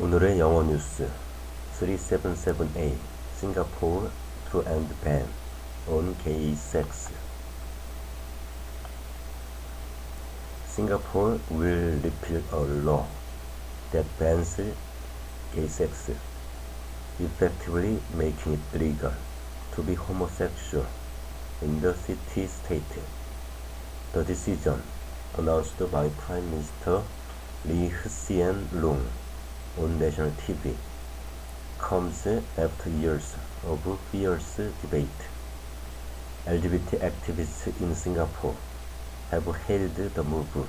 오늘의 영어 뉴스 377A Singapore to end ban on gay sex. Singapore will repeal a law that bans gay sex, effectively making it illegal to be homosexual in the city-state. The decision, announced by Prime Minister Lee Hsien Loong on national TV, comes after years of fierce debate. LGBT activists in Singapore have hailed the move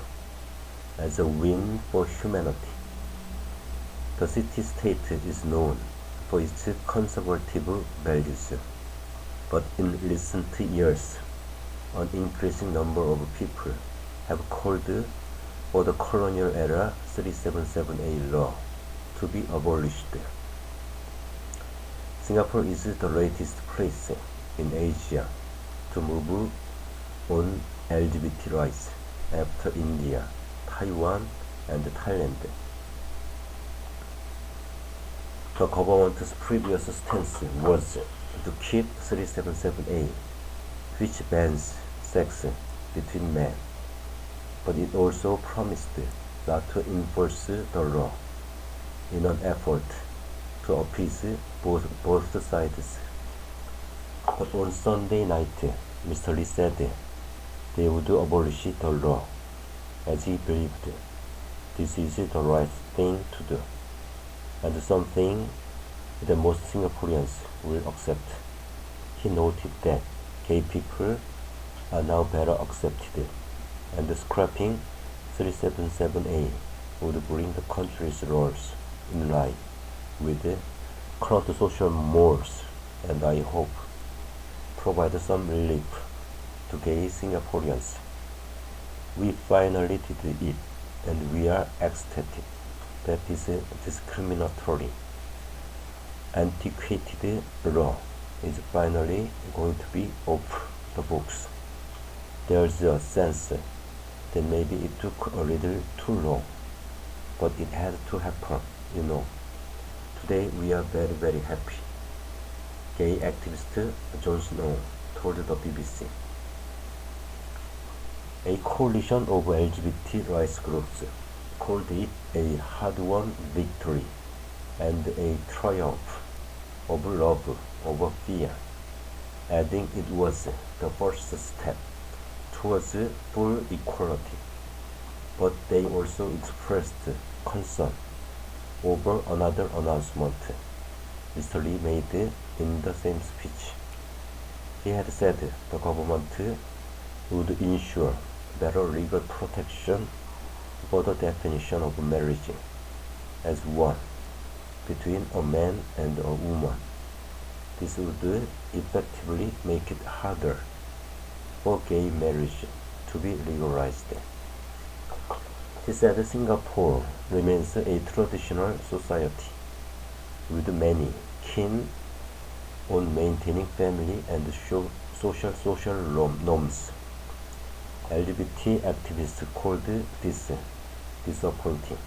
as a win for humanity. The city-state is known for its conservative values, but in recent years, an increasing number of people have called for the colonial-era 377A law to be abolished. Singapore is the latest place in Asia to move on LGBT rights after India, Taiwan, and Thailand. The government's previous stance was to keep 377A, which bans sex between men, but it also promised not to enforce the law in an effort to appease both sides. But on Sunday night, Mr. Lee said they would abolish the law, as he believed this is the right thing to do, and something that most Singaporeans will accept. He noted that gay people are now better accepted, and scrapping 377A would bring the country's laws in line with current social mores, and I hope provide some relief to gay Singaporeans. We finally did it, and we are ecstatic that this discriminatory, antiquated law is finally going to be off the books. There's a sense that maybe it took a little too long, but it had to happen, you know. Today we are very, very happy. Gay activist John Snow told the BBC. A coalition of LGBT rights groups called it a hard-won victory and a triumph of love over fear, adding it was the first step towards full equality. But they also expressed concern over another announcement Mr. Lee made in the same speech. He had said the government would ensure better legal protection for the definition of marriage as one between a man and a woman. This would effectively make it harder for gay marriage to be legalized. He said Singapore remains a traditional society with many keen on maintaining family and social norms. LGBT activists called this disappointing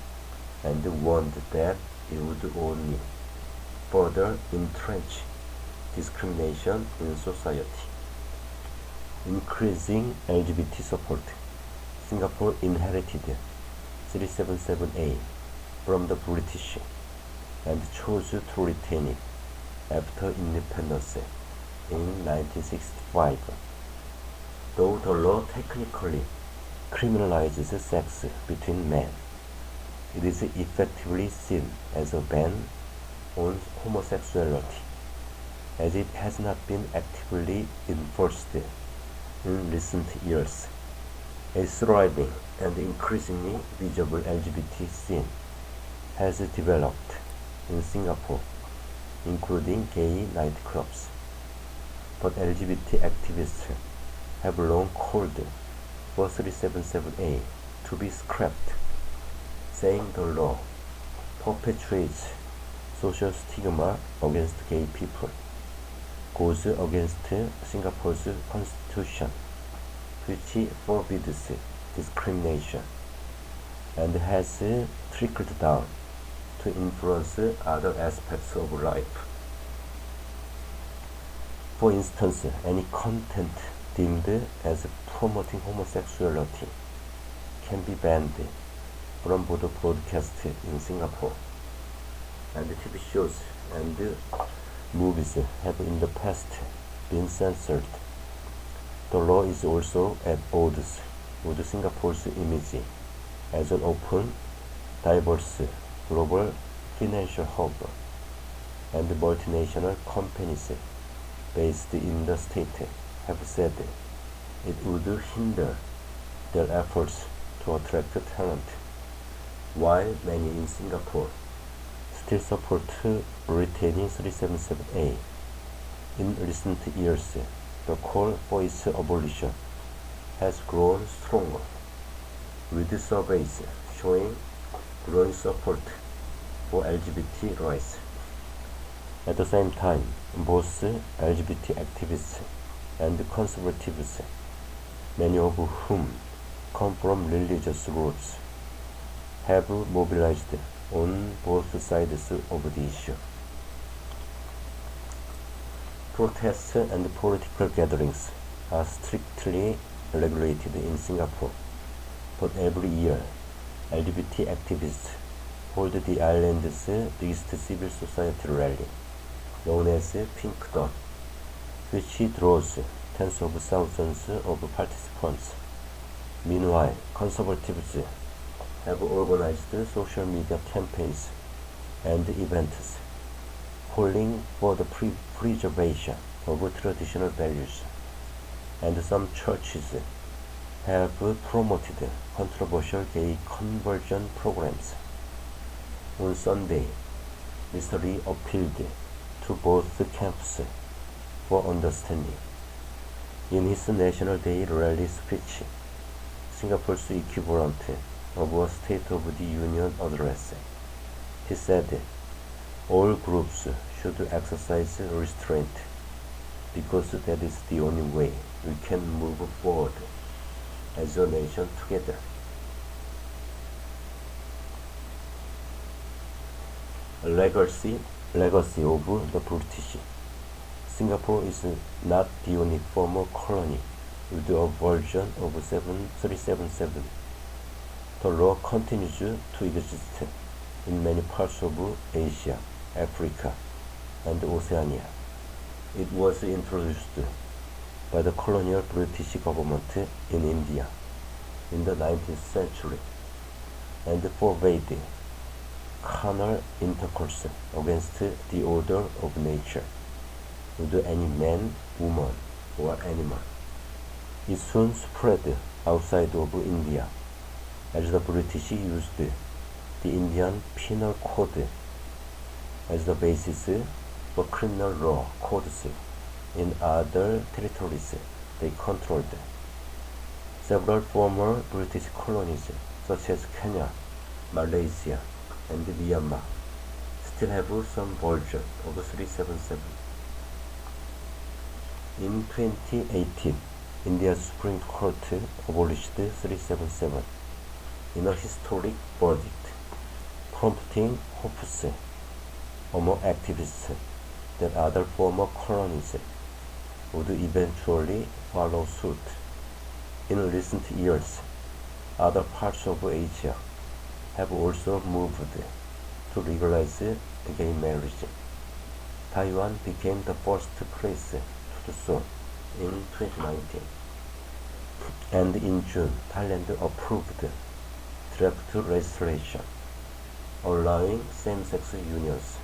and warned that it would only further entrench discrimination in society. Increasing LGBT support, Singapore inherited 377A from the British and chose to retain it after independence in 1965. Though the law technically criminalizes sex between men, it is effectively seen as a ban on homosexuality, as it has not been actively enforced in recent years. A thriving and increasingly visible LGBT scene has developed in Singapore, including gay nightclubs. But LGBT activists have long called for 377A to be scrapped, saying the law perpetuates social stigma against gay people, goes against Singapore's constitution, which forbids discrimination, and has trickled down to to influence other aspects of life. For instance, any content deemed as promoting homosexuality can be banned from both broadcast in Singapore, and TV shows and movies have in the past been censored. The law is also at odds with Singapore's image as an open, diverse, global financial hub, and multinational companies based in the state have said it would hinder their efforts to attract talent, while many in Singapore still support retaining 377A. In recent years, the call for its abolition has grown stronger, with surveys showing growing support for LGBT rights. At the same time, both LGBT activists and conservatives, many of whom come from religious roots, have mobilized on both sides of the issue. Protests and political gatherings are strictly regulated in Singapore, but every year LGBT activists hold the island's biggest civil society rally, known as Pink Dawn, which draws tens of thousands of participants. Meanwhile, conservatives have organized social media campaigns and events calling for the preservation of traditional values, and some churches have promoted controversial gay conversion programs. On Sunday, Mr. Lee appealed to both camps for understanding. In his National Day rally speech, Singapore's equivalent of a State of the Union address, he said, all groups should exercise restraint because that is the only way we can move forward as a nation together. Legacy of the British. Singapore is not the only former colony with a version of 377. The law continues to exist in many parts of Asia, Africa, and Oceania. It was introduced by the colonial British government in India in the 19th century and forbade carnal intercourse against the order of nature with any man, woman, or animal. It soon spread outside of India as the British used the Indian Penal Code as the basis for criminal law codes in other territories they controlled. Several former British colonies, such as Kenya, Malaysia, and Myanmar, still have some version of 377. In 2018, India's Supreme Court abolished 377 in a historic verdict, prompting hopes among activists that other former colonies would eventually follow suit. In recent years, other parts of Asia have also moved to legalize gay marriage. Taiwan became the first place to do so in 2019. And in June, Thailand approved draft legislation allowing same-sex unions